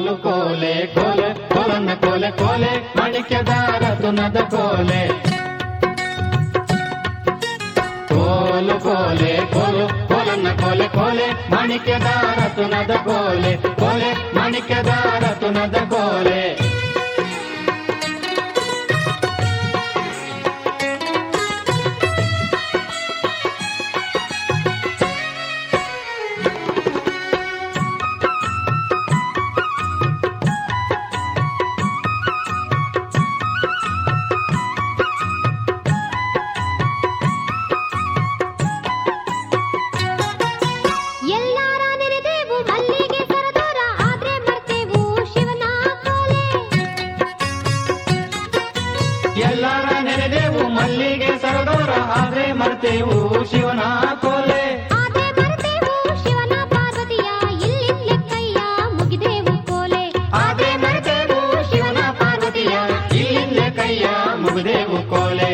ಕೋಲು ಕೋಲೆ ಕೋಲೆ ಕೋಲನ್ನ ಕೋಲೆ ಕೋಲೆ ಮಾಣಿಕ್ಯದ ರತುನದ ಕೋಲೆ ಕೋಲು ಕೋಲೆ ಕೋಲು ಕೋಲನ್ನ ಕೋಲೆ ಕೋಲೆ ಮಾಣಿಕ್ಯದ ರತುನದ ಕೋಲೆ ಕೋಲೆ ಮಾಣಿಕ್ಯದ ರತುನದ ಕೋಲೆ ಮರ್ತೇವು ಶಿವನ ಕೋಲೆ ಆದ್ರೆ ಮರ್ತೇವು ಶಿವನ ಪಾರ್ವತಿಯ ಇಲ್ಲಿಂದಲೇ ಕೈಯ ಮುಗಿದೇವು ಕೋಲೆ ಆದ್ರೆ ಮರ್ತೇವು ಶಿವನ ಪಾರ್ವತಿಯ ಇಲ್ಲಿಂದಲೇ ಕೈಯ ಮುಗಿದೇವು ಕೋಲೆ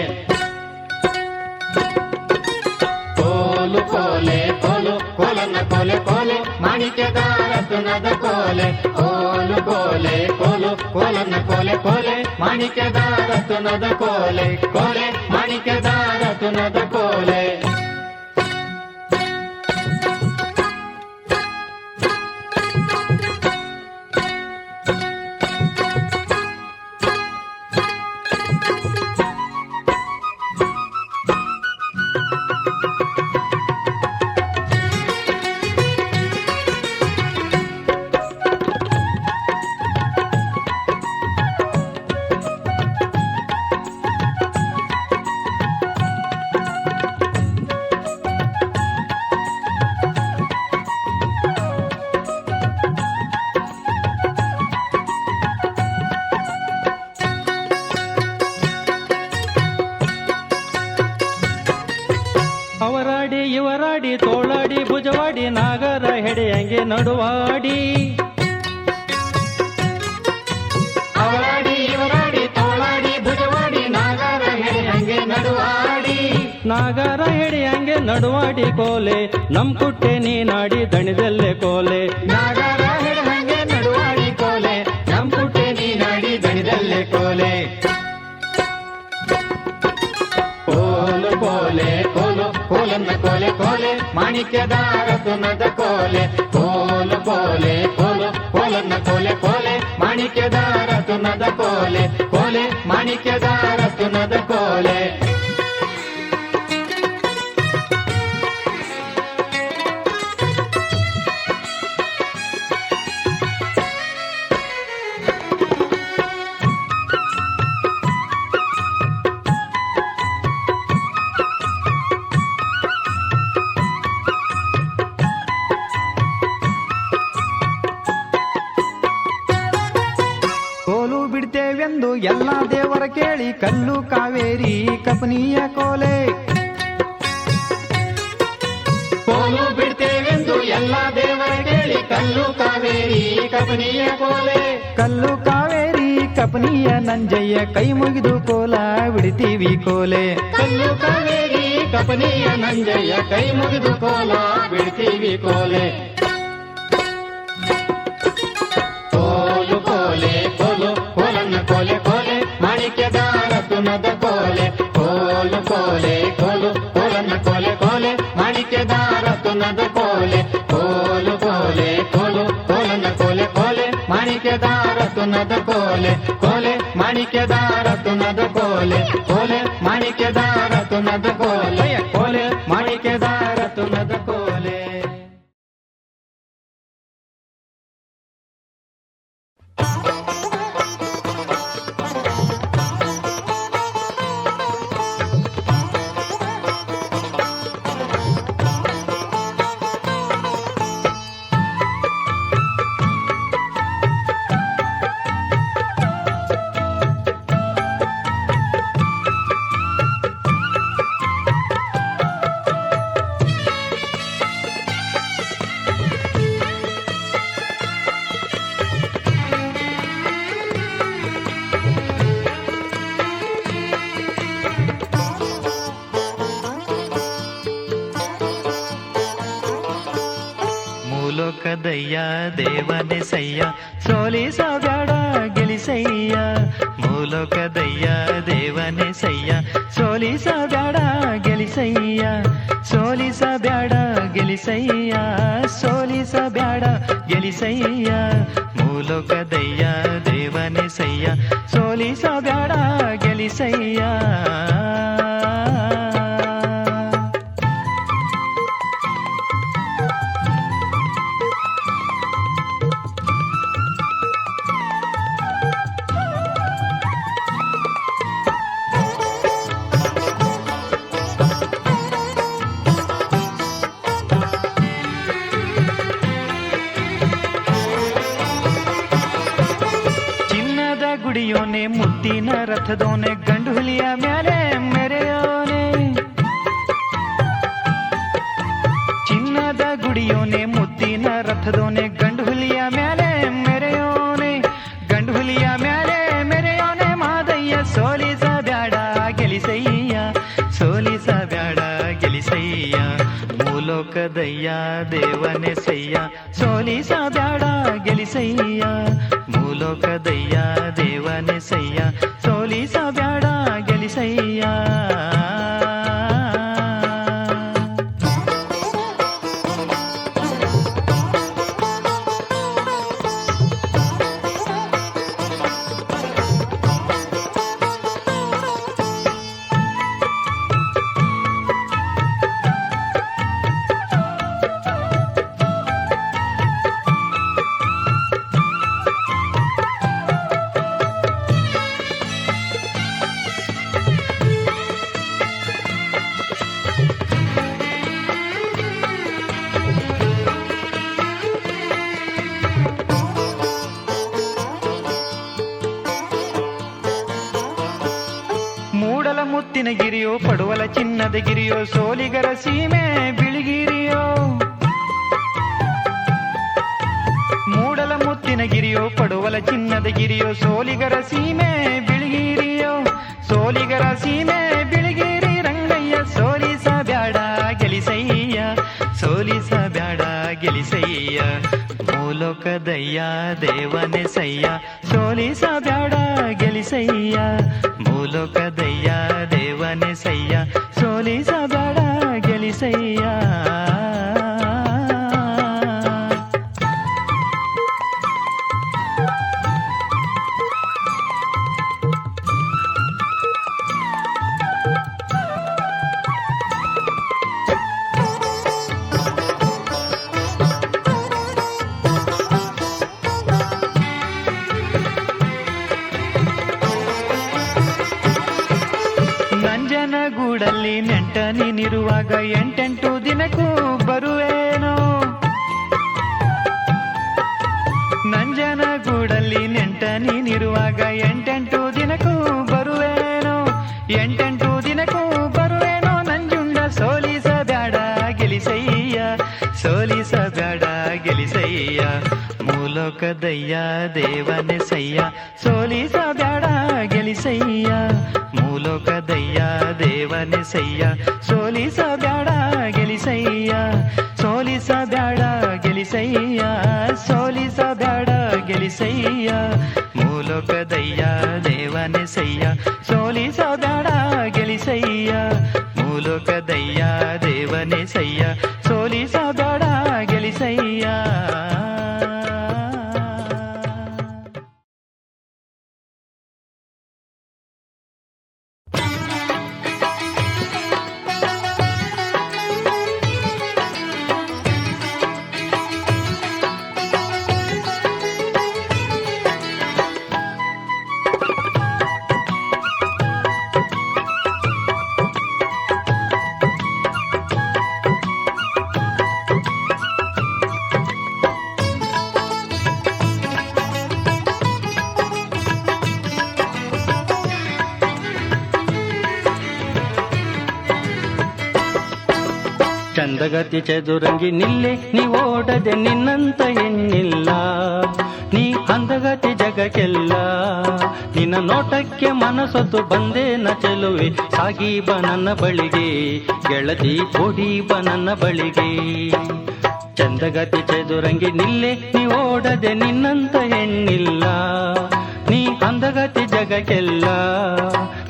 ಕೋಲು ಕೋಲೆ ಕೋಲು ಕೋಲನ್ನ ಕೋಲೆ ಕೋಲೆ ಮಾಣಿಕ್ಯದ ರತುನದ ಕೋಲೆ ಕೋಲು ಕೋಲೆ ಕೋಲು ಕೋಲನ್ನ ಕೋಲೆ ಕೋಲೆ ಮಾಣಿಕ್ಯದ ರತುನದ ಕೋಲೆ ಕೋಲೆ ಮಾಣಿಕ್ಯದ ರತುನದ ಕೋಲೆ ಅವರಾಡಿ ಇವರಾಡಿ ತೋಳಾಡಿ ಭುಜವಾಡಿ ನಾಗರ ಹೆಡೆಯಂಗೆ ನಡುವಾಡಿ ಅವರಾಡಿ ಇವರಾಡಿ ತೋಳಾಡಿ ಭುಜವಾಡಿ ನಾಗರ ಹೆಡೆಯಂಗೆ ನಡುವಾಡಿ ನಾಗರ ಹೆಡೆಯಂಗೆ ನಡುವಾಡಿ ಕೋಲೆ ನಮ್ ಕುಟ್ಟೆ ನೀನಾಡಿ ದಣಿದಲ್ಲೇ ಕೋಲೆ ನಾಗರ ಹೆಡೆಯಂಗೆ ನಡುವಾಡಿ ಕೋಲೆ ನಮ್ ಕುಟ್ಟೆ ನೀನಾಡಿ ದಣಿದಲ್ಲೇ ಕೋಲೆ ಕೋಲು ಕೋಲೆ ಕೋಲು ಕೋಲನ್ನ ಕೋಲೆ ಕೋಲೆ ಮಾಣಿಕ್ಯದ ರತುನದ ಕೋಲೆ ಕೋಲು ಕೋಲೆ ಕೋಲು ಕೋಲನ್ನ ಕೋಲೆ ಕೋಲೆ ಮಾಣಿಕ್ಯದ ರತುನದ ಕೋಲೆ ಕೋಲೆ ಮಾಣಿಕ್ಯದ ರತುನದ ಕೋಲೆ ಕೋಲು ಬಿಡ್ತೇವೆಂದು ಎಲ್ಲ ದೇವರ ಕೇಳಿ ಕಲ್ಲು ಕಾವೇರಿ ಕಪನಿಯ ಕೋಲೆ ಕೋಲು ಬಿಡ್ತೇವೆಂದು ಎಲ್ಲ ದೇವರ ಕೇಳಿ ಕಲ್ಲು ಕಾವೇರಿ ಕಪನಿಯ ಕೋಲೆ ಕಲ್ಲು ಕಾವೇರಿ ಕಪನಿಯ ನಂಜಯ್ಯ ಕೈ ಮುಗಿದು ಕೋಲ ಬಿಡ್ತೀವಿ ಕೋಲೆ ಕಲ್ಲು ಕಾವೇರಿ ಕಪನಿಯ ನಂಜಯ್ಯ ಕೈ ಮುಗಿದು ಕೋಲ ಬಿಡ್ತೀವಿ ಕೋಲೆ ಕೋಲು ಕೋಲೆ ಕೋಲು ಕೋಲನ್ನ ಕೋಲೆ ಕೋಲೆ ಮಾಣಿಕ್ಯದ ರತುನದ ಕೋಲೆ ಕೋಲು ಕೋಲೆ ಕೋಲು ಕೋಲನ್ನ ಕೋಲೆ ಕೋಲೆ ಮಾಣಿಕ್ಯದ ರತುನದ ಕೋಲೆ ಕೋಲು ಕೋಲೆ ಕೋಲು ಕೋಲನ್ನ ಕೋಲೆ ಕೋಲೆ ಮಾಣಿಕ್ಯದ ರತುನದ ಕೋಲೆ ಕೋಲೆ ಮಾಣಿಕ್ಯದ ರತುನದ ಕೋಲೆ ಕೋಲೆ ಮಾಣಿಕ್ಯದ ರತುನದ ಕೋಲೆ ಕೋಲೆ ಮಾಣಿಕ್ಯದ ರತುನದ ಕೋಲೆ ಮೂಲೋಕದಯ್ಯ ದೇವನೇ ಸಯ್ಯ ಸೋಲಿಸಬ್ಯಾಡ ಗೆಲಿಸಯ್ಯ ಮೂಲೋಕದಯ್ಯ ದೇವನೇ ಸಯ್ಯ ಸೋಲಿಸಬ್ಯಾಡ ಗೆಲಿಸಯ್ಯ ಸೋಲಿಸಬ್ಯಾಡ ಗೆಲಿಸಯ್ಯ ಸೋಲಿಸಬ್ಯಾಡ ಗೆಲಿಸಯ್ಯ ಮೂಲೋಕದಯ್ಯ ದೇವನೇ ಸಯ್ಯ ಸೋಲಿಸಬ್ಯಾಡ ಗೆಲಿಸಯ್ಯ ಗುಡಿಯೋನೆ ಮುತ್ತಿನ ರಥದೋನೆ ಗಂಡು ಹುಲಿಯ ಮ್ಯಾಲೆ ಮೆರೆಯೋನೆ ಚಿನ್ನದ ಗುಡಿಯೋನೆ ಮುತ್ತಿನ ರಥದೋನೆ ಗಂಡು ಹುಲಿಯ ಮ್ಯಾಲೆ ಮೆರೆಯೋನೆ ಗಂಡು ಹುಲಿಯ ಮ್ಯಾಲೆ ಮೆರೆಯೋನೆ ಮಾದಯ್ಯ ಸೋಲಿಸಬ್ಯಾಡ ಗೆಲಿಸಯ್ಯ ಸೋಲಿಸಬ್ಯಾಡ ಗೆಲಿಸಯ್ಯ ಮೂಲೋಕದಯ್ಯ ದೇವನೇ ಸಯ್ಯ ಸೋಲಿಸಬ್ಯಾಡ ಗೆಲಿಸಯ್ಯ ಮೂಲೋಕದಯ್ಯ ದೇವನೇ ಸಯ್ಯ ಸೋಲಿಸಬ್ಯಾಡ ಗೆಲಿಸಯ್ಯ ಮೂಡಲ ಮುತ್ತಿನ ಗಿರಿಯೋ ಪಡುವಲ ಚಿನ್ನದ ಗಿರಿಯೋ ಸೋಲಿಗರ ಸೀಮೆ ಬಿಳಿಗಿರಿಯೋ ಮೂಡಲ ಮುತ್ತಿನ ಗಿರಿಯೋ ಪಡುವಲ ಚಿನ್ನದ ಗಿರಿಯೋ ಸೋಲಿಗರ ಸೀಮೆ ಬಿಳಿಗಿರಿಯೋ ಸೋಲಿಗರ ಸೀಮೆ ಬಿಳಿಗಿರಿ ರಂಗಯ್ಯ ಸೋಲಿಸಬ್ಯಾಡ ಗೆಲಿಸಯ್ಯ ಸೋಲಿಸಬ್ಯಾಡ ಗೆಲಿಸಯ್ಯ ಮೂಲೋಕದಯ್ಯ ದೇವನೇ ಸಯ್ಯ ಸೋಲಿಸಬ್ಯಾಡ ಗೆಲಿಸಯ್ಯ ಮೂಲೋಕದಯ್ಯ ದೇವನೇ ಸಯ್ಯ ಸೋಲಿಸಬ್ಯಾಡ ಗೆಲಿಸಯ್ಯ ನಂಜನಗೂಡಲ್ಲಿ ನೆಂಟ ನೀನಿರುವಾಗ ಎಂಟೆಂಟು ದಿನಕ್ಕೂ ಬರುವೇನೋ ನಂಜನಗೂಡಲ್ಲಿ ನೆಂಟ ನೀನಿರುವಾಗ ಎಂಟೆಂಟು ದಿನಕ್ಕೂ ಬರುವೇನೋ ಎಂಟೆಂಟು ದಿನಕ್ಕೂ ಬರುವೇನೋ ನಂಜುಂಡ ಸೋಲಿಸಬ್ಯಾಡ ಗೆಲಿಸಯ್ಯ ಸೋಲಿಸಬ್ಯಾಡ ಗೆಲಿಸಯ್ಯ ಮೂಲೋಕದಯ್ಯ ದೇವನೇ ಸಯ್ಯ ಸೋಲಿಸಬ್ಯಾಡ ಗೆಲಿಸಯ್ಯ ಮೂಲೋಕದಯ್ಯ ದೇವನೇ ಸಯ್ಯ ಸೋಲಿಸಬ್ಯಾಡ ಗೆಲಿಸಯ್ಯ ಸೋಲಿಸಬ್ಯಾಡ ಗೆಲಿಸಯ್ಯ ಸೋಲಿಸಬ್ಯಾಡ ಗೆಲಿಸಯ್ಯ ಮೂಲೋಕದಯ್ಯ ದೇವನೇ ಸಯ್ಯ ಸೋಲಿಸಬ್ಯಾಡ ಗೆಲಿಸಯ್ಯ ಮೂಲೋಕದಯ್ಯ ದೇವನೇ ಸಯ್ಯ ಸೋಲಿಸಬ್ಯಾಡ ಗೆಲಿಸಯ್ಯ ಚಂದಗತಿ ಚದುರಂಗಿ ನಿಲ್ಲೆ ನೀ ಓಡದೆ ನಿನ್ನಂತ ಎಣ್ಣಿಲ್ಲ ನೀ ಅಂದಗತಿ ಜಗಕ್ಕೆಲ್ಲ ನಿನ್ನ ನೋಟಕ್ಕೆ ಮನಸೊತ್ತು ಬಂದೆ ನ ಚೆಲುವೆ ಸಾಗಿ ಬ ನನ್ನ ಬಳಿಗೆ ಗೆಳತಿ ಓಡಿ ಬ ನನ್ನ ಬಳಿಗೆ ಚಂದಗತಿ ಚದುರಂಗಿ ನಿಲ್ಲೆ ನೀ ಓಡದೆ ನಿನ್ನಂತ ಹೆಣ್ಣಿಲ್ಲ, ನೀ ಅಂದಗತಿ ಜಗಕ್ಕೆಲ್ಲ,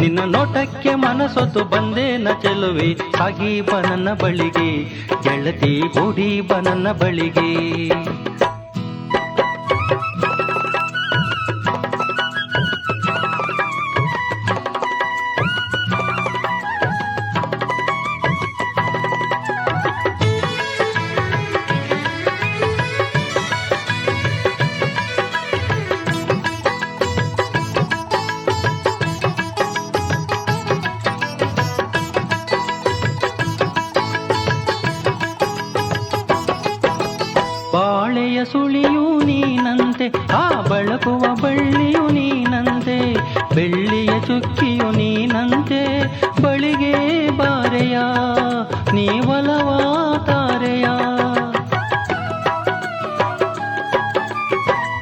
ನಿನ್ನ ನೋಟಕ್ಕೆ ಮನಸೊತ್ತು ಬಂದೇನ ಚೆಲುವೆ, ಸಾಗಿ ಬನನ್ನ ಬಳಿಗೆ ಗೆಳತಿ ಓಡಿ ಬನನ್ನ ಬಳಿಗೆ. ಬಾಳೆಯ ಸುಳಿಯು ನೀನಂತೆ, ಆ ಬಳಕುವ ಬಳ್ಳಿಯು ನೀನಂತೆ, ಬೆಳ್ಳಿಯ ಚುಕ್ಕಿಯು ನೀನಂತೆ, ಬಳಿಗೆ ಬಾರೆಯ ನೀವಲವ ತಾರೆಯ.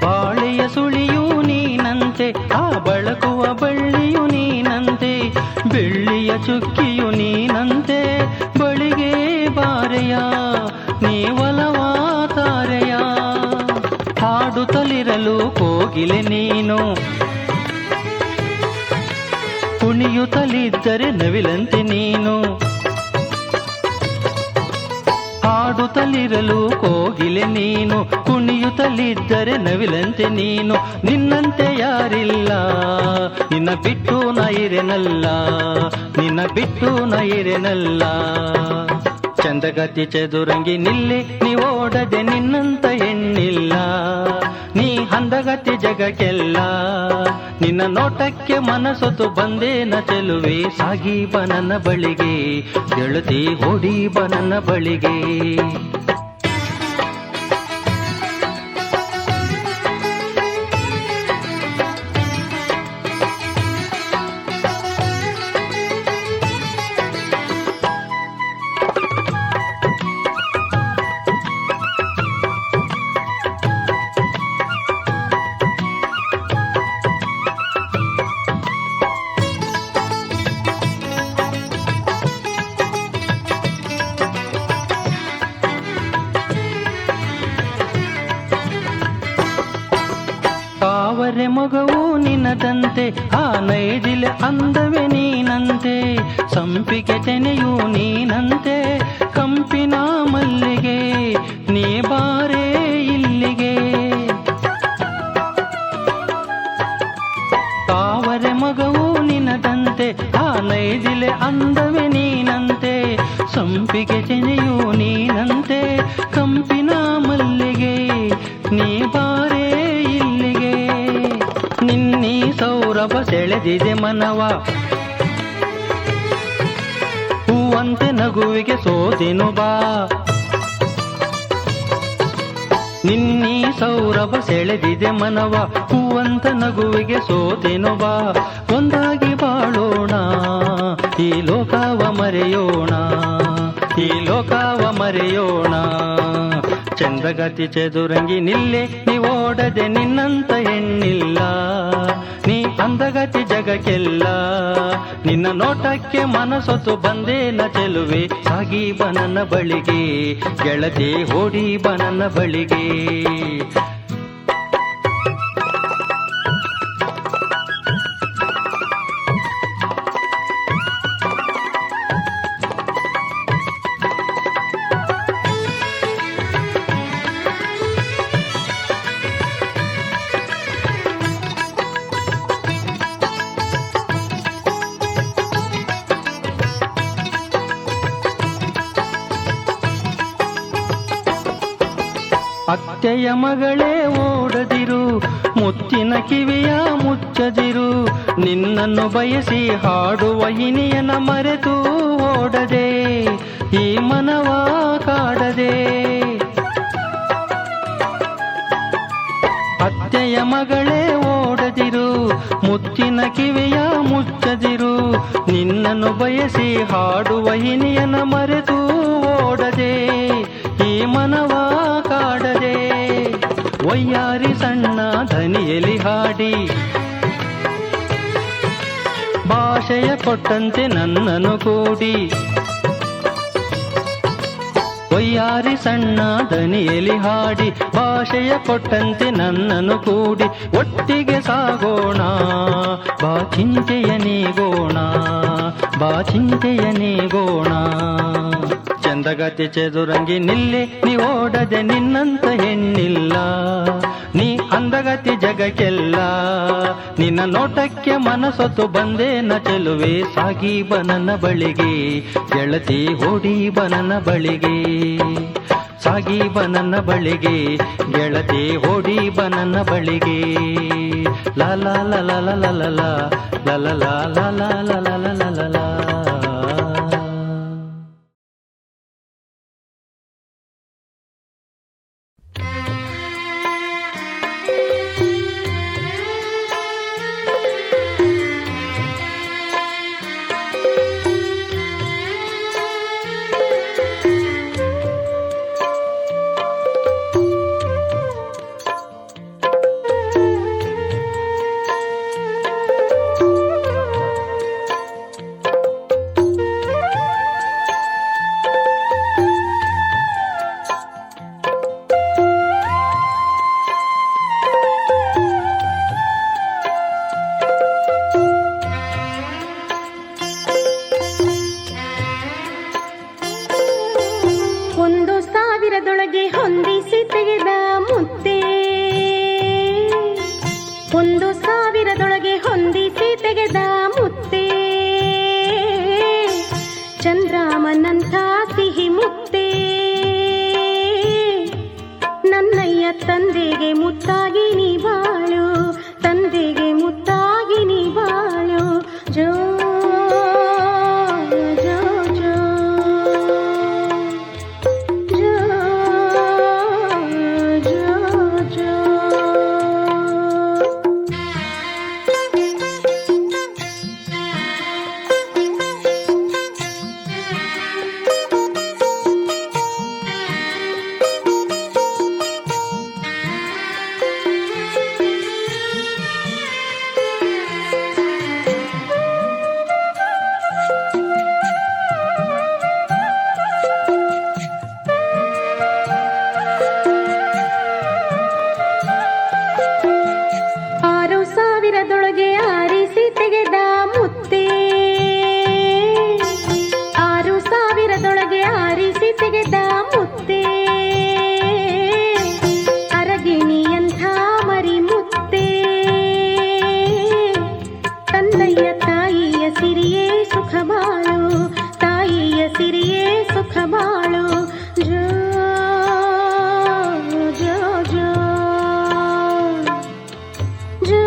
ಬಾಳೆಯ ಸುಳಿಯು ನೀನಂತೆ, ಆ ಬಳಕುವ ಬಳ್ಳಿಯು ನೀನಂತೆ, ಬೆಳ್ಳಿಯ ಚುಕ್ಕಿಯು ನೀನಂತೆ, ಬಳಿಗೆ ಬಾರೆಯ ನೀವಲವ ತಾರೆಯ. ಹಾಡುತ್ತಲಿರಲು ಕೋಗಿಲೆ ನೀನು, ಕುಣಿಯುತ್ತಲಿದ್ದರೆ ನವಿಲಂತೆ ನೀನು. ಹಾಡುತ್ತಲಿರಲು ಕೋಗಿಲೆ ನೀನು, ಕುಣಿಯುತ್ತಲಿದ್ದರೆ ನವಿಲಂತೆ ನೀನು. ನಿನ್ನಂತೆ ಯಾರಿಲ್ಲ, ನಿನ್ನ ಬಿಟ್ಟು ನ ಇರೆನಲ್ಲ, ನಿನ್ನ ಬಿಟ್ಟು ನ ಇರೆನಲ್ಲ. ಚಂದಗತಿ ಚದುರಂಗಿ ನಿಲ್ಲೆ ನೀ ಓಡದೆ ನಿನ್ನಂತ ಹೆಣ್ಣಿಲ್ಲ, ನೀ ಹಂದಗತಿ ಜಗಕ್ಕೆಲ್ಲ, ನಿನ್ನ ನೋಟಕ್ಕೆ ಮನಸೊತ್ತು ಬಂದೇನ ಚೆಲುವೆ, ಸಾಗಿ ಬನನ್ನ ಬಳಿಗೆ ಗೆಳತಿ ಓಡಿ ಬನನ್ನ ಬಳಿಗೆ. ತಾವರೆ ಮಗವು ನಿನ್ನದಂತೆ, ಆ ನೈದಿಲೆ ಅಂದವೆ ನೀನಂತೆ, ಸಂಪಿಗೆ ತೆನೆಯು ನೀನಂತೆ, ಕಂಪಿನ ಮಲ್ಲಿಗೆ ನೀ ಬಾರೇ ಇಲ್ಲಿಗೆ. ತಾವರೆ ಮಗವು ನಿನ್ನದಂತೆ, ಆ ನೈದಿಲೆ ಅಂದವೆ ನೀನಂತೆ, ಸಂಪಿಗೆ ತೆನೆಯು ನೀನಂತೆ, ಕಂಪಿನ ಮಲ್ಲಿಗೆ ನೀ ಬಾರೇ ಇಲ್ಲಿಗೆ. ನಿನ್ನೀ ಸೌರಭ ಸೆಳೆದಿದೆ ಮನವ, ಹೂವಂತೆ ನಗುವಿಗೆ ಸೋದೆನು ಬಾ. ನಿನ್ನೀ ಸೌರಭ ಸೆಳೆದಿದೆ ಮನವ, ಹೂವಂತ ನಗುವಿಗೆ ಸೋದೆನು ಬಾ. ಒಂದಾಗಿ ಬಾಳೋಣ, ಈ ಲೋಕವ ಮರೆಯೋಣ, ಈ ಲೋಕವ ಮರೆಯೋಣ. ಚಂದ್ರಗತಿ ಚದುರಂಗಿ ನಿಲ್ಲೆ ನೀ ಓಡದೆ ನಿನ್ನಂತ ಹೆಣ್ಣಿಲ್ಲ, ನೀ ಅಂದಗತಿ ಜಗಕ್ಕೆಲ್ಲ, ನಿನ್ನ ನೋಟಕ್ಕೆ ಮನಸೊತ್ತು ಬಂದೇನ ಚೆಲುವೆ, ಸಾಗಿ ಬನನ್ನ ಬಳಿಗೆ ಗೆಳತಿ ಓಡಿ ಬನನ್ನ ಬಳಿಗೆ. ಅತ್ತೆಯ ಮಗಳೇ ಓಡದಿರು, ಮುತ್ತಿನ ಕಿವಿಯ ಮುಚ್ಚದಿರು, ನಿನ್ನನ್ನು ಬಯಸಿ ಹಾಡುವ ಇನಿಯನ ಮರೆತು ಓಡದೆ, ಈ ಮನವ ಕಾಡದೆ. ಅತ್ತೆಯ ಮಗಳೇ ಓಡದಿರು, ಮುತ್ತಿನ ಕಿವಿಯ ಮುಚ್ಚದಿರು, ನಿನ್ನನ್ನು ಬಯಸಿ ಹಾಡುವ ಇನಿಯನ ಮರೆತು ಓಡದೆ, ಈ ಮನವ ಕಾಡದೆ. ವಯ್ಯಾರಿ ಸಣ್ಣ ಧನಿಯಲಿ ಹಾಡಿ ಭಾಷೆಯ ಕೊಟ್ಟಂತೆ ನನ್ನನ್ನು ಕೂಡಿ, ಒಯ್ಯಾರಿ ಸಣ್ಣ ದನಿಯಲಿ ಹಾಡಿ ಭಾಷೆಯ ಕೊಟ್ಟಂತೆ ನನ್ನನ್ನು ಕೂಡಿ ಒಟ್ಟಿಗೆ ಸಾಗೋಣ ಬಾ ಚಿಂತೆಯ ನೀಗೋಣ ಬಾ ಚಿಂತೆಯ ನೀಗೋಣ ಚಂದಗತಿ ಚದುರಂಗಿ ನಿಲ್ಲಿ ನೀ ಓಡದೆ ನಿನ್ನಂತ ಹೆಣ್ಣಿಲ್ಲ ನೀ ಅಂದಗತಿ ಜಗಕ್ಕೆಲ್ಲ ನಿನ್ನ ನೋಟಕ್ಕೆ ಮನಸೊತ್ತು ಬಂದೇನ ಚೆಲುವೆ ಸಾಗಿ ಬನನ ಬಳಿಗೆ ಗೆಳತಿ ಓಡಿ ಬನನ ಬಳಿಗೆ ಸಾಗಿ ಬನನ ಬಳಿಗೆ ಗೆಳತಿ ಓಡಿ ಬನನ ಬಳಿಗೆ ಲಾ ಲಾ ಲಾ ಲಾ ಲಾ ಲಾ ಲಾ ಲಾ ಲಾ ಲಾ ಲಾ ಲಾ ಲಾ ಲಾ ಲಾ ಲಾ ಲಾ ಲಾ. ಹೊಂದಿಸಿ ತೆಗೆದ ಮುತ್ತೆ 1,000ದೊಳಗೆ ಹೊಂದಿಸಿ ತೆಗೆದ ಮುತ್ತೆ ಚಂದ್ರಾಮನಂಥ ಸಿಹಿ ಮುತ್ತೆ ನನ್ನಯ್ಯ ತಂದೆಗೆ ಮುತ್ತಾಗಿ ನೀ ಬಾಳು ತಂದೆಗೆ ಮುತ್ತಾಗಿ ನೀ ಬಾಳು ಜೋ ದೊಳಗೆ ಆರಿಸಿ ತೆಗೆದ ಮುತ್ತೆ 6,000ದೊಳಗೆ ಆರಿಸಿ ತೆಗೆದ ಮುತ್ತೆ ಅರಗಿಣಿಯಂಥ ಮರಿ ಮುತ್ತೆ ತಂದೆಯ ತಾಯಿಯ ಸಿರಿಯೇ ಸುಖ ಬಾಳು ತಾಯಿಯ ಸಿರಿಯೇ ಸುಖ ಬಾಳು ಜೋ ಜೋ ಜೋ ಜೋ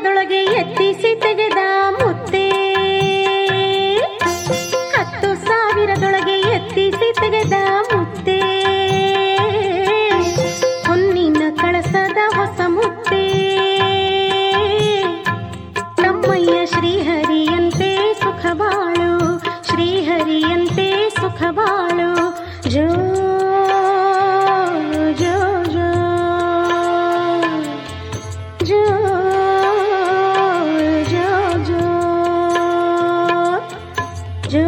ದೊಳಗೆ ಎತ್ತಿಸಿ ತೆಗೆದ ಮುತ್ತೆ 10,000ದೊಳಗೆ ಎತ್ತಿಸಿ ತೆಗೆದ ಮುತ್ತೆ ಹೊನ್ನಿನ ಕಳಸದ ಹೊಸ ಮುತ್ತೆ ನಮ್ಮಯ್ಯ ಶ್ರೀಹರಿಯಂತೆ ಸುಖ ಬಾಳು ಶ್ರೀಹರಿಯಂತೆ ಸುಖ ಬಾಳು ಜೋ ಜೋ ಜೋ ಜೋ जो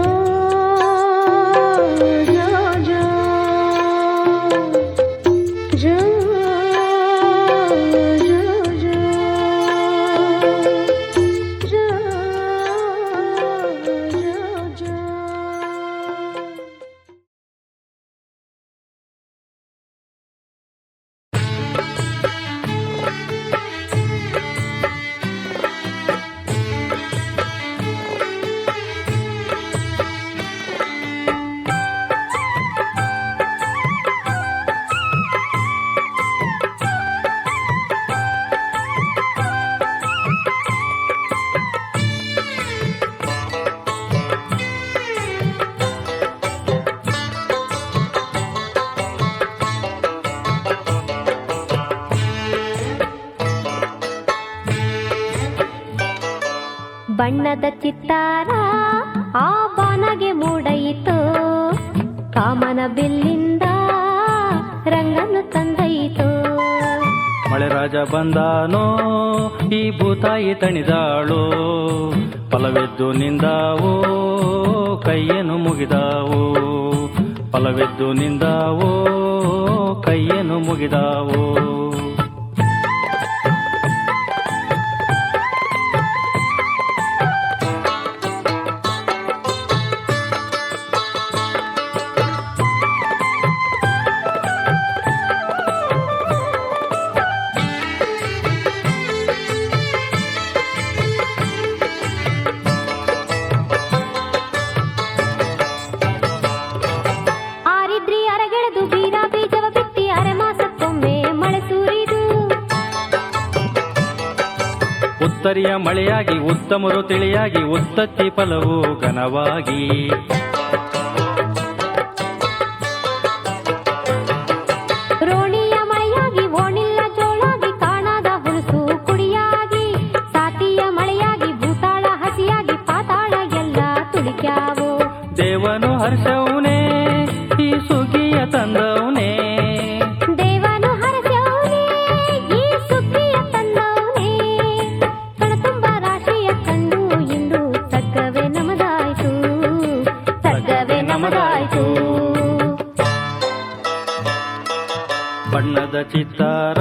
ಬಣ್ಣದ ಚಿತ್ತಾರ ಆ ಬಾನಗೆ ಮೂಡಯಿತು, ಕಾಮನ ಬಿಲ್ಲಿಂದ ರಂಗನ್ನು ತಂದಯಿತು. ಮಳೆರಾಜ ಬಂದಾನೋ ಈ ಭೂತಾಯಿ ತಣಿದಾಳೋ, ಫಲವೆದ್ದು ನಿಂದಾವೋ ಕೈಯನ್ನು ಮುಗಿದಾವೋ, ಫಲವೆದ್ದು ನಿಂದಾವೋ ಕೈಯನ್ನು ಮುಗಿದಾವೋ. ಉತ್ತರಿಯ ಮಳೆಯಾಗಿ ಉತ್ತಮರು ತಿಳಿಯಾಗಿ ಉತ್ತತ್ತಿ ಫಲವು ಘನವಾಗಿ, ರೋಣಿಯ ಮಳೆಯಾಗಿ ಓಣಿಲ್ಲ ಜೋಳಾಗಿ ಕಾಣದ ಹುಲಸು ಕುಡಿಯಾಗಿ, ಸಾತಿಯ ಮಳೆಯಾಗಿ ಭೂತಾಳ ಹಸಿಯಾಗಿ ಪಾತಾಳ ಎಲ್ಲ ತುಳಿಕ್ಯಾವು. ದೇವನು ಹರ್ಷವನೇ ಈ ಸುಖಿಯ ತಂದವನೇ, ದೇವನು ಹರಸವನೇ ಈ ಸುಗ್ಗಿಯ ತಂದವನೇ, ಕಣತುಂಬ ರಾಶಿಯ ಕಂಡು ಇಂದು ಸರ್ಗವೇ ನಮದಾಯ್ತು, ಸರ್ಗವೇ ನಮದಾಯ್ತು. ಬಣ್ಣದ ಚಿತ್ತಾರ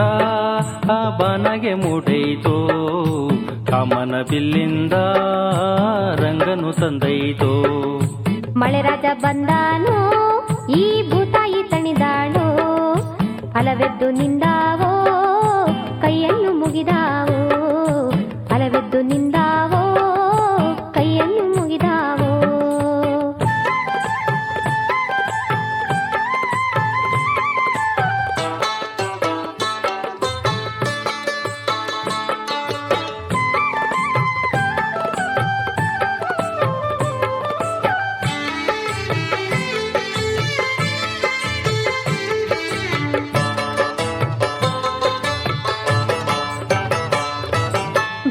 ಆ ಬಾನಗೆ ಮೂಡೈತು, ಕಾಮನ ಬಿಲ್ಲಿಂದ ರಂಗನು ತಂದೈತು. ಮಳೆರಾಜ ಬಂದಾನೋ ಈ ಭೂತಾಯಿ ತಣಿದಾಳೋ, ಫಲವೆದ್ದು ನಿಂದಾವೋ ಕೈಯನ್ನು ಮುಗಿದಾವೋ, ಫಲವೆದ್ದು ನಿಂದಾವೋ ಕೈಯನ್ನು ಮುಗಿದಾವೋ.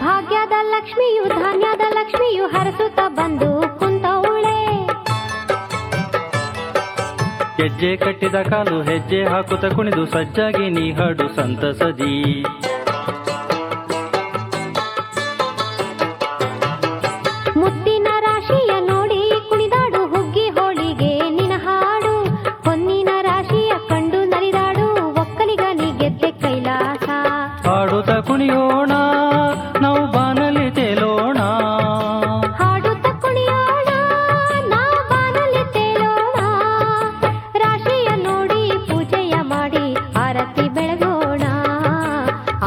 ಭಾಗ್ಯದ ಲಕ್ಷ್ಮಿಯು ಧಾನ್ಯದ ಲಕ್ಷ್ಮಿಯು ಹರಸುತ್ತ ಬಂದು ಕುಂತವಳೆ, ಹೆಜ್ಜೆ ಕಟ್ಟಿದ ಕಾಲು ಹೆಜ್ಜೆ ಹಾಕುತ್ತ ಕುಣಿದು ಸಜ್ಜಾಗಿ ನೀ ಹಾಡು ಸಂತಸದಿ. ಮುತ್ತಿನ ರಾಶಿಯ ನೋಡಿ ಕುಣಿದಾಡು ಹುಗ್ಗಿ ಹೋಳಿಗೆ ನಿನ ಹಾಡು, ಹೊನ್ನಿನ ರಾಶಿಯ ಕಂಡು ನಲಿದಾಡು ಒಕ್ಕಲಿಗ ನೀ ಗೆದ್ದೆ ಕೈಲಾಸ. ಹಾಡುತ್ತ ಕುಣಿಯೋಣ ನಾವು ಬಾನಲಿ ತೇಲೋಣ, ಹಾಡುತ್ತ ಕುಣಿಯೋಣ ನಾವು ಬಾನಲಿ ತೇಲೋಣ, ರಾಶಿಯ ನೋಡಿ ಪೂಜೆಯ ಮಾಡಿ ಆರತಿ ಬೆಳಗೋಣ,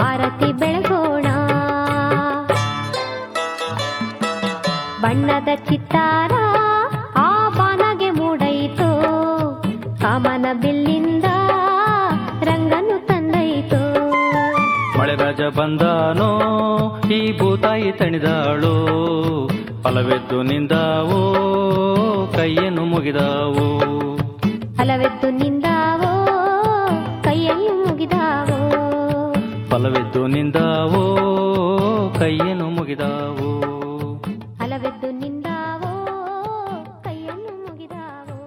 ಆರತಿ ಬೆಳಗೋಣ. ಬಣ್ಣದ ಚಿತ್ತಾರ ಆ ಬಾನಗೆ ಮೂಡೈತು, ಕಾಮನ ಬಿಲ್ಲಿಂದ ರಂಗನು ತಂದೈತು. ಮಳೆರಾಜ ಬಂದಾನೋ ಈ ಭೂತಾಯಿ ತಣಿದಾಳೋ, ಫಲವೆದ್ದು ನಿಂದಾವೋ ಕೈಯನ್ನು ಮುಗಿದಾವೋ, ಫಲವೆದ್ದು ನಿಂದಾವೋ ಕೈಯನ್ನು ಮುಗಿದಾವೋ, ಫಲವೆದ್ದು ನಿಂದಾವೋ ಕೈಯನ್ನು ಮುಗಿದಾವೋ. ಫಲವೆದ್ದು ನಿಂದಾವೋ ಕೈಯನ್ನು ಮುಗಿದಾವೋ.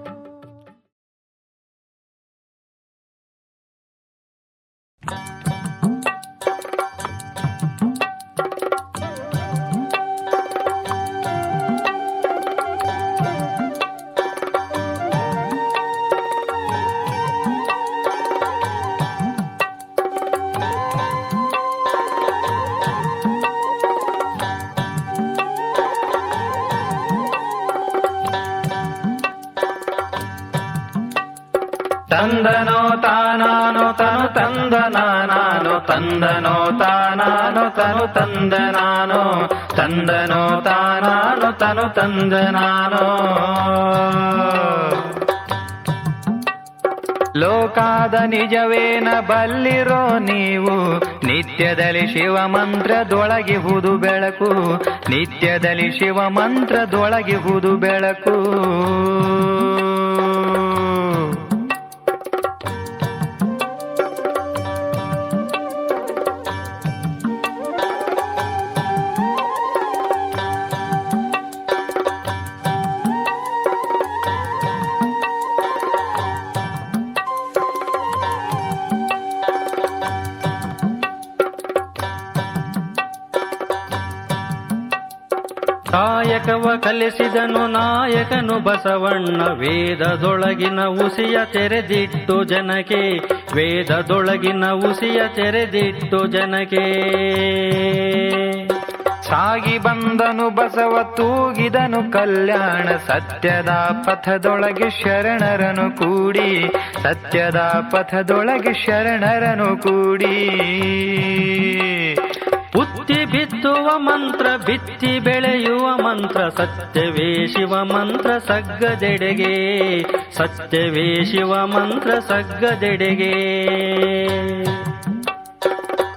ತಂದನೋ ತಾನಾನೋ ತನು ತಂದನಾನೋ, ತಂದನೋ ತಾನಾನೋ ತನು ತಂದನಾನೋ, ತಂದನೋ ತಾನಾನೋ ತನು ತಂದನಾನೋ. ಲೋಕಾದ ನಿಜವೇನ ಬಲ್ಲಿರೋ ನೀವು, ನಿತ್ಯದಲ್ಲಿ ಶಿವ ಮಂತ್ರದೊಳಗಿಹುದು ಬೆಳಕು, ನಿತ್ಯದಲ್ಲಿ ಶಿವ ಮಂತ್ರದೊಳಗಿಹುದು ಬೆಳಕು. ಕಾಯಕವ ಕಲಿಸಿದನು ನಾಯಕನು ಬಸವಣ್ಣ, ವೇದದೊಳಗಿನ ಉಸಿಯ ತೆರೆದಿಟ್ಟು ಜನಕ್ಕೆ, ವೇದದೊಳಗಿನ ಉಸಿಯ ತೆರೆದಿಟ್ಟು ಜನಕ್ಕೆ. ಸಾಗಿ ಬಂದನು ಬಸವ ತೂಗಿದನು ಕಲ್ಯಾಣ, ಸತ್ಯದ ಪಥದೊಳಗೆ ಶರಣರನು ಕೂಡಿ, ಸತ್ಯದ ಪಥದೊಳಗೆ ಶರಣರನು ಕೂಡಿ. ಬುತ್ತಿ ಬಿತ್ತುವ ಮಂತ್ರ ಬಿತ್ತಿ ಬೆಳೆಯುವ ಮಂತ್ರ, ಸತ್ಯವೇ ಶಿವ ಮಂತ್ರ ಸಗ್ಗದೆಡೆಗೆ, ಸತ್ಯವೇ ಶಿವ ಮಂತ್ರ ಸಗ್ಗದೆಡೆಗೆ.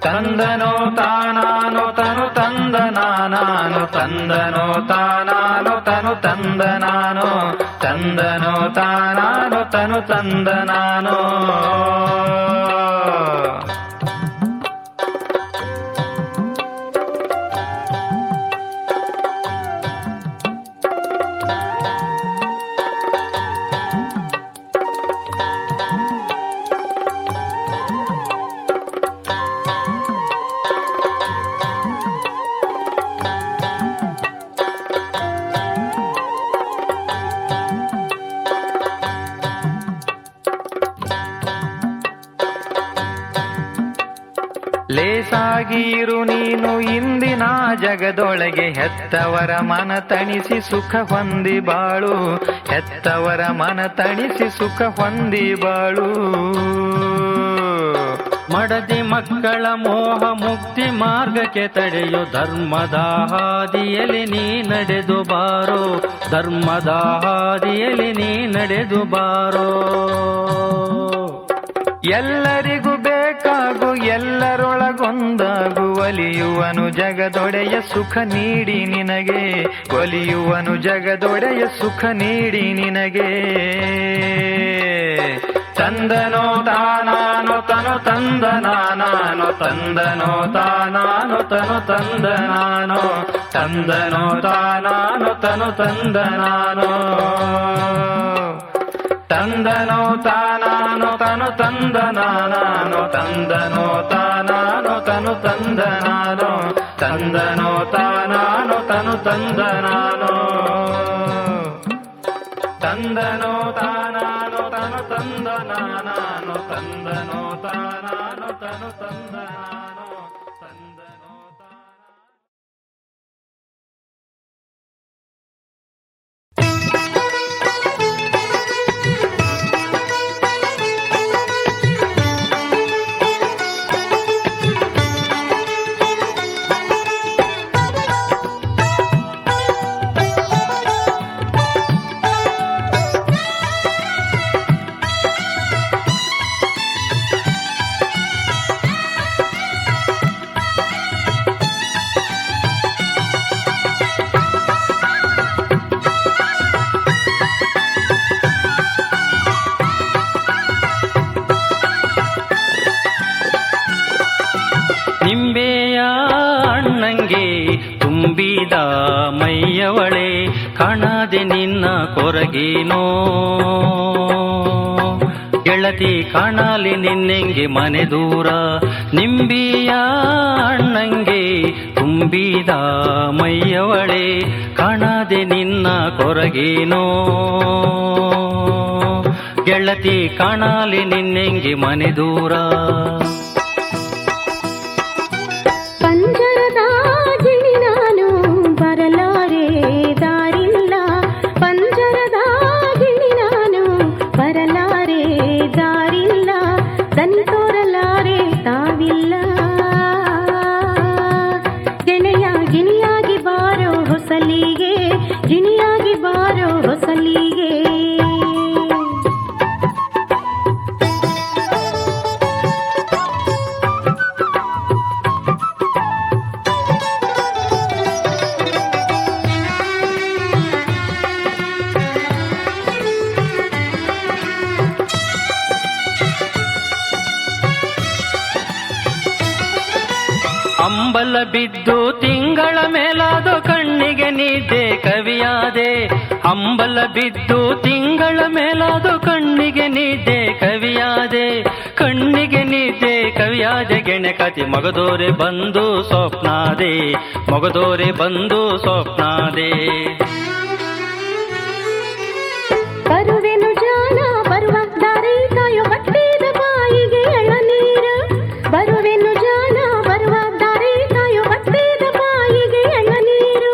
ತಂದನೋ ತಾನಾನು ತನು ತಂದ ನಾನಾನು, ತಂದನೋ ತಾನಾನು ತನು ತಂದ ನಾನು, ತಂದನೋ ತಾನಾನು ತನು ತಂದ ನಾನು. ಲೇಸಾಗಿರು ನೀನು ಇಂದಿನ ಜಗದೊಳಗೆ, ಹೆತ್ತವರ ಮನ ತಣಿಸಿ ಸುಖ ಹೊಂದಿ ಬಾಳು, ಹೆತ್ತವರ ಮನ ತಣಿಸಿ ಸುಖ ಹೊಂದಿ ಬಾಳು. ಮಡದಿ ಮಕ್ಕಳ ಮೋಹ ಮುಕ್ತಿ ಮಾರ್ಗಕ್ಕೆ ತಡೆಯು, ಧರ್ಮದ ಹಾದಿಯಲ್ಲಿ ನೀ ನಡೆದು ಬಾರೋ, ಧರ್ಮದ ಹಾದಿಯಲ್ಲಿ ನೀ ನಡೆದು ಬಾರೋ. ಎಲ್ಲರಿಗೂ ಬೇಕಾಗು ಎಲ್ಲರೊಳಗೊಂದಾಗು, ಒಲಿಯುವನು ಜಗದೊಡೆಯ ಸುಖ ನೀಡಿ ನಿನಗೆ, ಒಲಿಯುವನು ಜಗದೊಡೆಯ ಸುಖ ನೀಡಿ ನಿನಗೆ. ತಂದನೋ ತಾನಾನು ತನು ತಂದ ನಾನಾನು, ತಂದನೋ ತಾನಾನು ತನು ತಂದ ನಾನು, ತಂದನೋ ತಾನಾನು ತನು ತಂದ ನಾನು. ತಂದನೋ ತಾನಾನು ತನು ತಂದ ನಾನಾನು, ತಂದನೋ ತಾನಾನು ತನು ತಂದ ನಾನು, ತಂದನೋ ತಾನಾನು ತನು ತಂದ ನಾನು. ತಂದನೋ ತಾನಾನು ತನು ತಂದ ನಾನಾನು, ತಂದನೋ ತಾನಾನು ತನು ತಂದ ನಾನು, ತಂದನೋ ನಿಂಬೆಯ ಅಣ್ಣಂಗೆ ತುಂಬಿದ ಮೈಯವಳೆ, ಕಾಣದೆ ನಿನ್ನ ಕೊರಗೇನೋ ಗೆಳತಿ, ಕಾಣಲಿ ನಿನ್ನೆಂಗೆ ಮನೆ ದೂರ. ನಿಂಬೆಯ ಅಣ್ಣಂಗೆ ತುಂಬಿದ ಮೈಯವಳೆ, ಕಾಣದೆ ನಿನ್ನ ಕೊರಗೇನೋ ಗೆಳತಿ, ಕಾಣಲಿ ನಿನ್ನೆಂಗೆ ಮನೆ ದೂರ. ಪಂಜರದ ಗಿಳಿ ನಾನು ಬರಲಾರೆ ದಾರಿಲ್ಲ, ಪಂಜರದ ಗಿಳಿ ನಾನು ಬರಲಾರೆ ದಾರಿಲ್ಲ, ದನಿ ತೋರಲಾರೆ ತಾವಿಲ್ಲ. ಗೆಳೆಯ ಗಿಣಿಯಾಗಿ ಬಾರೋ ಹೊಸಲಿಗೆ, ಗಿಣಿಯಾಗಿ ಬಾರೋ ಹೊಸಲಿಗೆ. ಅಂಬಲ ಬಿದ್ದು ತಿಂಗಳ ಮೇಲಾದ ಕಣ್ಣಿಗೆ ನಿದ್ದೆ ಕವಿಯಾದೆ, ಅಂಬಲ ಬಿದ್ದು ತಿಂಗಳ ಮೇಲಾದ ಕಣ್ಣಿಗೆ ನಿದ್ದೆ ಕವಿಯಾದೆ, ಕಣ್ಣಿಗೆ ನಿದ್ದೆ ಕವಿಯಾದೆ ಹೆಣೆ ಕತಿ ಮಗದೋರೆ ಬಂದು ಸ್ವಪ್ನಾದೆ ಮಗದೋರೆ ಬಂದು ಸ್ವಪ್ನಾದೆ ಬರುವೆನು ಜಾಣ ಬರುವ ದಾರಿ ಕಾಯೋ ಬತ್ತಿದ ಬಾಯಿಗೆ ಎಳನೀರು ಬರುವೆನು ಜಾಣ ಬರುವ ದಾರಿ ಕಾಯೋ ಬತ್ತಿದ ಬಾಯಿಗೆ ಎಳನೀರು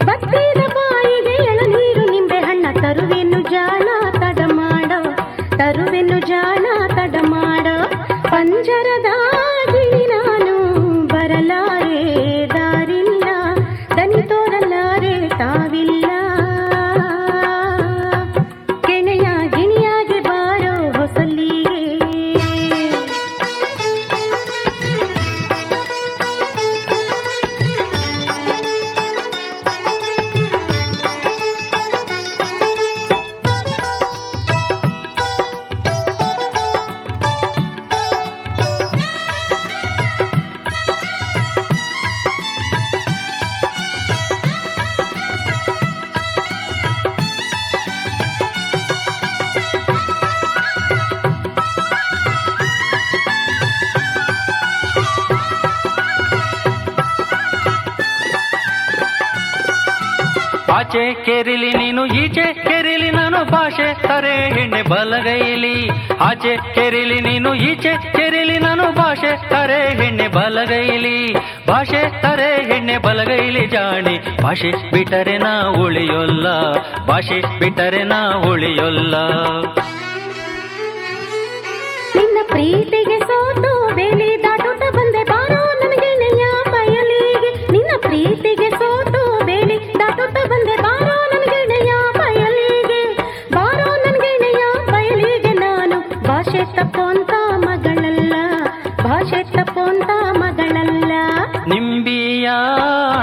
ಬತ್ತಿದ ಬಾಯಿಗೆ ಎಳನೀರು ನಿಂಬೆ ಹಣ್ಣ ತರುವೆನು ಜಾಣ ತಡ ಮಾಡೋ ತರುವೆನು ಜಾಣ ತಡ ಮಾಡೋ ಪಂಜರದ ಗಿಳಿ ನಾನು ಬರಲಾರೆ ದಾರಿಲ್ಲ ದನಿ ತೋರಲಾರೆ ತಾವಿಲ್ಲ ಕೆಣೆಯ ಗಿಣಿಯಾಗಿ ಬಾರೋ ಹೊಸಲಿಗೆ ಆಚೆ ಕೆರಿಲಿ ನೀನು ಈಚೆ ಕೆರಿಲಿ ನಾನು ಭಾಷೆ ತರೆ ಹೆಣ್ಣೆ ಬಲಗೈಲಿ ಆಚೆ ಕೆರಿಲಿ ನೀನು ಈಚೆ ಕೆರಿಲಿ ನಾನು ಭಾಷೆ ತರೆ ಹೆಣ್ಣೆ ಬಲಗೈಲಿ ಭಾಷೆ ತರೆ ಹೆಣ್ಣೆ ಬಲಗೈಲಿ ಜಾಣಿ ಭಾಷೆ ಬಿಟ್ಟರೆ ನಾ ಉಳಿಯೊಲ್ಲ ಭಾಷೆ ಬಿಟ್ಟರೆ ನಾ ಉಳಿಯೊಲ್ಲ ನಿನ್ನ ಪ್ರೀತಿಗೆ ಸೋತು ಬೇಲಿ ದಾಟುತ್ತ ಬಂದೆ ಬಾರೋ ನನಗೆಣೆಯ ಬಯಲಿಗೆ ನಿನ್ನ ಪ್ರೀತಿಗೆ ಸೋತು ಬೇಲಿ ದಾಟುತ್ತ ಬಂದೆ ಬಾರೋ ನನಗೆಣೆಯ ಬಯಲಿಗೆ ಬಾರೋ ನನಗೆಣೆಯ ಬಯಲಿಗೆ ನಾನು ಭಾಷೆ ತಪ್ಪೋಂತ ಮಗಳಲ್ಲ ಭಾಷೆ ತಪ್ಪೋಂತ ಮಗಳಲ್ಲ ನಿಂಬಿಯ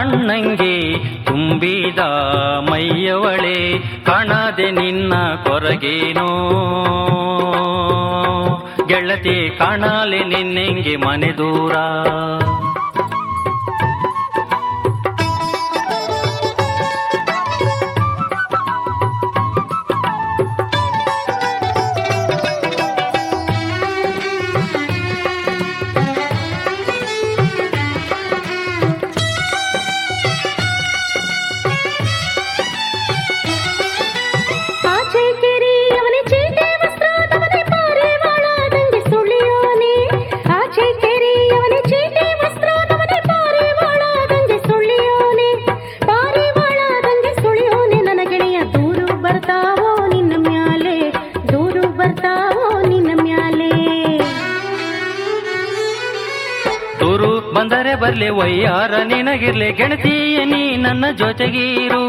ಅಣ್ಣಂಗೆ ತುಂಬಿದ ಮೈಯವಳೆ ಕಾಣದೆ ನಿನ್ನ ಕೊರಗೇನೋ ಗೆಳತಿ ಕಾಣಲೆ ನಿನ್ನೆಂಗೆ ಮನೆ ದೂರ ಆಚೆ ಕೆರಿ ಅವನೇ ಚೀಟೆ ವಸ್ತ್ರದವನೇ ಪಾರಿವಾಳದಂಗೆ ಸುಳಿಯೋನೆ ಆಚೆ ಕೆರಿ ಅವನೇ ಚೀಟೆ ವಸ್ತ್ರದವನೇ ಪಾರಿವಾಳದಂಗೆ ಸುಳಿಯೋನೆ ಪಾರಿವಾಳದಂಗೆ ಸುಳಿಯೋನೆ ನನ್ನ ಗೆಳೆಯ ದೂರು ಬರ್ತಾವೋ ನಿನ್ನ ಮ್ಯಾಲೆ ದೂರು ಬರ್ತಾವೋ ನಿನ್ನ ಮ್ಯಾಲೆ ದೂರು ಬಂದರೆ ಬರ್ಲಿ ವಯ್ಯಾರ ನಿನಗಿರ್ಲಿ ಗೆಳತಿಯ ನೀ ನನ್ನ ಜೊತೆಗೀರು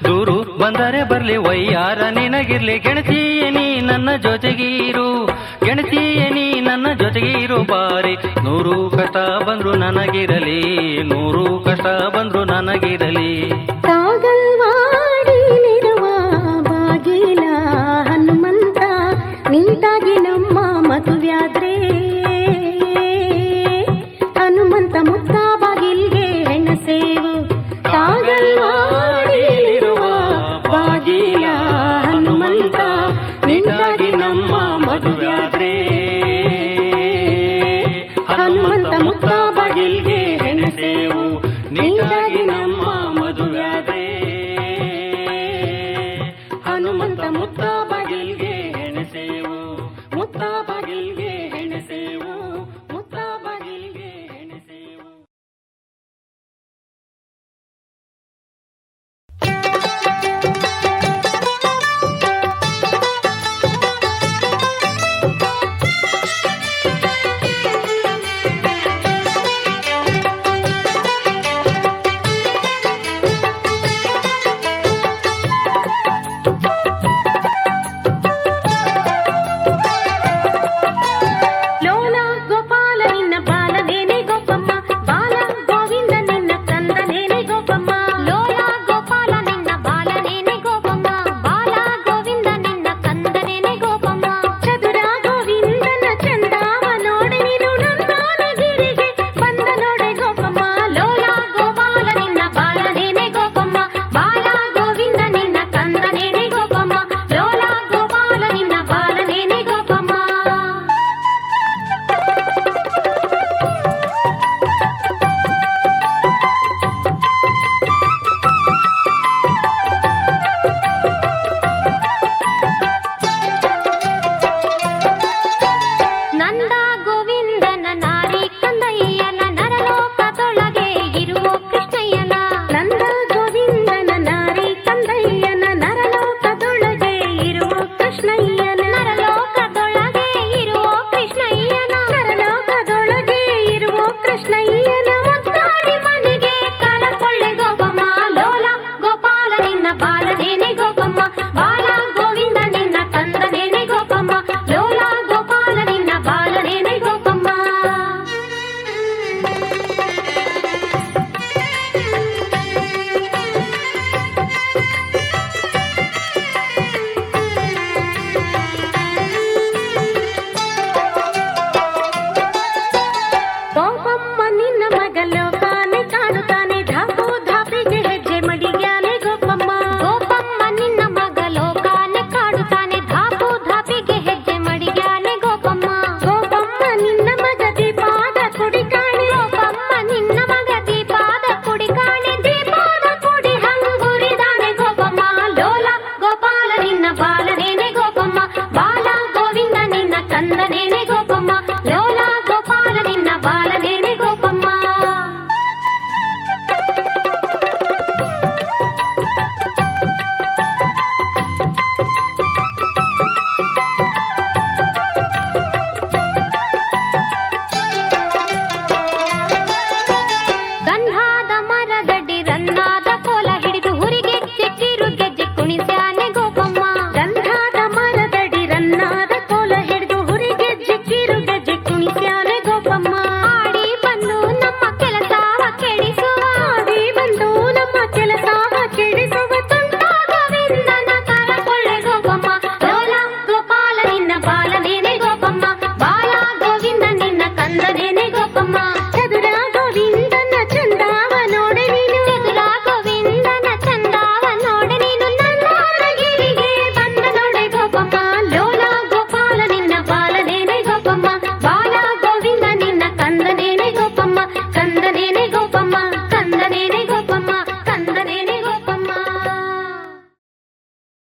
ದೂರು ಬಂದರೆ ಬರ್ಲಿ ವಯ್ಯಾರ ನಿನಗಿರ್ಲಿ ಗೆಳತಿಯ ನೀ ನನ್ನ ಜೊತೆಗೀರು ಗೆಳತಿಯ ನೀ ನನ್ನ ಜೊತೆಗೀರು ಬಾರಿ ನೂರು ಕಷ್ಟ ಬಂದ್ರು ನನಗಿರಲಿ ನೂರು ಕಷ್ಟ ಬಂದ್ರು ನನಗಿರಲಿ ಕಾಗಲ್ವಾಡಿಲಿರುವ ಬಾಗಿಲ ಹನುಮಂತ ನಿಂತಾಗಿ ನಮ್ಮ ಮದುವ್ಯಾದ್ರೆ ಹನುಮಂತ ಮುತ್ತ ಬಾಗಿಲ್ಗೆ ಹೆಣ್ಣು ಸೇವು ಕಾಗಲ್ವಾಡಿಲಿರುವ ಬಾಗಿಲ ಹನುಮಂತ ನಿಂತಾಗಿ ನಮ್ಮ ಮದುವ್ಯಾದ್ರೆ ಹನುಮಂತ ಮುತ್ತ ಬಾಗಿಲ್ಗೆ ಹೆಣ್ಣು ಸೇವು ನಿಂತಾಗಿ ನಮ್ಮ ಮದುವ್ಯಾದ್ರೆ ಹನುಮಂತ ಮುತ್ತ ಬಾಗಿಲ್ಗೆ ಹೆಣ್ಣು ಸೇವು ಮುತ್ತ ಬಾಗಿಲ್ಗೆ